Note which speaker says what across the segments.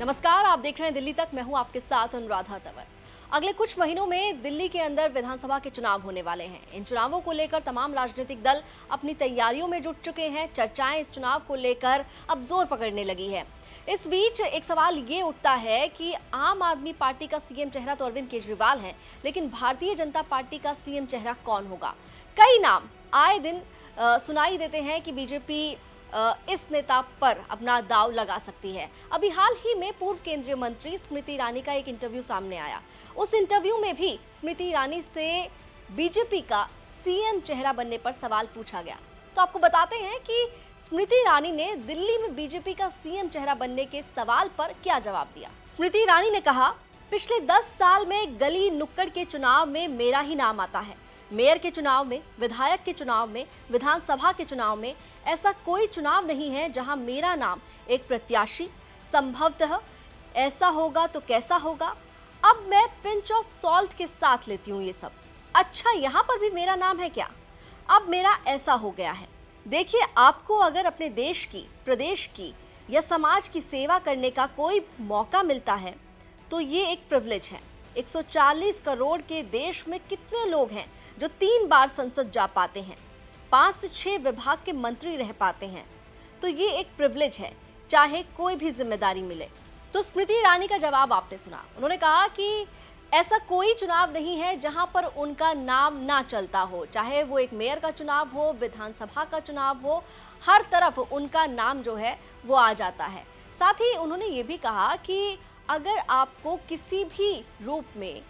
Speaker 1: नमस्कार, आप देख रहे हैं दिल्ली तक। मैं हूं आपके साथ अनुराधा तंवर। अगले कुछ महीनों में दिल्ली के अंदर विधानसभा के चुनाव होने वाले हैं। इन चुनावों को लेकर तमाम राजनीतिक दल अपनी तैयारियों में जुट चुके हैं। चर्चाएं इस चुनाव को लेकर अब जोर पकड़ने लगी है। इस बीच एक सवाल ये उठता है कि आम आदमी पार्टी का सीएम चेहरा तो अरविंद केजरीवाल है, लेकिन भारतीय जनता पार्टी का सीएम चेहरा कौन होगा? कई नाम आए दिन सुनाई देते हैं कि बीजेपी इस नेता पर अपना दांव लगा सकती है। अभी हाल ही में पूर्व केंद्रीय मंत्री स्मृति ईरानी का एक इंटरव्यू सामने आया। उस इंटरव्यू में भी स्मृति ईरानी से बीजेपी का सीएम चेहरा बनने पर सवाल पूछा गया। तो आपको बताते हैं कि स्मृति ईरानी ने दिल्ली में बीजेपी का सीएम चेहरा बनने के सवाल पर क्या जवाब दिया। स्मृति ईरानी ने कहा, पिछले 10 साल में गली नुक्कड़ के चुनाव में मेरा ही नाम आता है। मेयर के चुनाव में, विधायक के चुनाव में, विधानसभा के चुनाव में, ऐसा कोई चुनाव नहीं है जहां मेरा नाम एक प्रत्याशी। संभवतः ऐसा होगा तो कैसा होगा? अब मैं पिंच ऑफ सॉल्ट के साथ लेती हूँ ये सब। अच्छा, यहाँ पर भी मेरा नाम है क्या? अब मेरा ऐसा हो गया है। देखिए, आपको अगर अपने देश की, प्रदेश की या समाज की सेवा करने का कोई मौका मिलता है तो ये एक प्रिविलेज है। 140 करोड़ के देश में कितने लोग हैं जो 3 बार संसद जा पाते हैं, 5 से 6 विभाग के मंत्री रह पाते हैं? तो ये एक प्रिविलेज है, चाहे कोई भी जिम्मेदारी मिले। तो स्मृति ईरानी का जवाब आपने सुना। उन्होंने कहा कि ऐसा कोई चुनाव नहीं है जहां पर उनका नाम ना चलता हो, चाहे वो एक मेयर का चुनाव हो, विधानसभा का चुनाव हो, हर तरफ उनका नाम जो है वो आ जाता है। साथ ही उन्होंने ये भी कहा कि अगर आपको किसी भी रूप में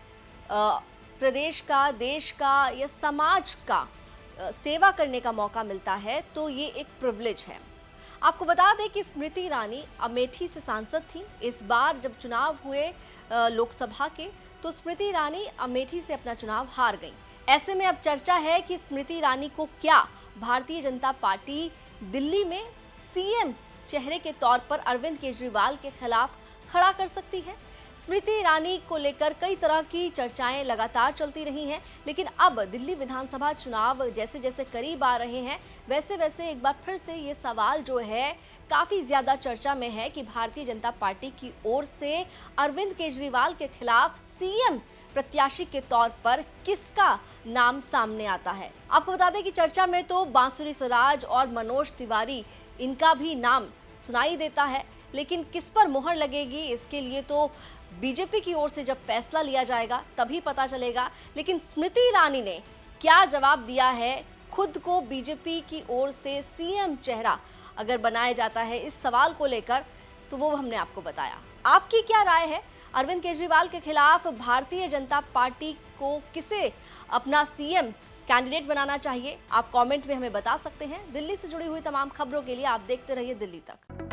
Speaker 1: प्रदेश का, देश का या समाज का सेवा करने का मौका मिलता है तो ये एक प्रिविलेज है। आपको बता दें कि स्मृति ईरानी अमेठी से सांसद थी। इस बार जब चुनाव हुए लोकसभा के, तो स्मृति ईरानी अमेठी से अपना चुनाव हार गई। ऐसे में अब चर्चा है कि स्मृति ईरानी को क्या भारतीय जनता पार्टी दिल्ली में सीएम चेहरे के तौर पर अरविंद केजरीवाल के खिलाफ खड़ा कर सकती है। स्मृति ईरानी को लेकर कई तरह की चर्चाएं लगातार चलती रही हैं, लेकिन अब दिल्ली विधानसभा चुनाव जैसे जैसे करीब आ रहे हैं, वैसे वैसे एक बार फिर से ये सवाल जो है काफ़ी ज़्यादा चर्चा में है कि भारतीय जनता पार्टी की ओर से अरविंद केजरीवाल के खिलाफ सीएम प्रत्याशी के तौर पर किसका नाम सामने आता है। आपको बता दें कि चर्चा में तो बांसुरी स्वराज और मनोज तिवारी, इनका भी नाम सुनाई देता है, लेकिन किस पर मोहर लगेगी इसके लिए तो बीजेपी की ओर से जब फैसला लिया जाएगा तभी पता चलेगा। लेकिन स्मृति ईरानी ने क्या जवाब दिया है, खुद को बीजेपी की ओर से सीएम चेहरा अगर बनाया जाता है इस सवाल को लेकर, तो वो हमने आपको बताया। आपकी क्या राय है? अरविंद केजरीवाल के खिलाफ भारतीय जनता पार्टी को किसे अपना सीएम कैंडिडेट बनाना चाहिए? आप कमेंट में हमें बता सकते हैं। दिल्ली से जुड़ी हुई तमाम खबरों के लिए आप देखते रहिए दिल्ली तक।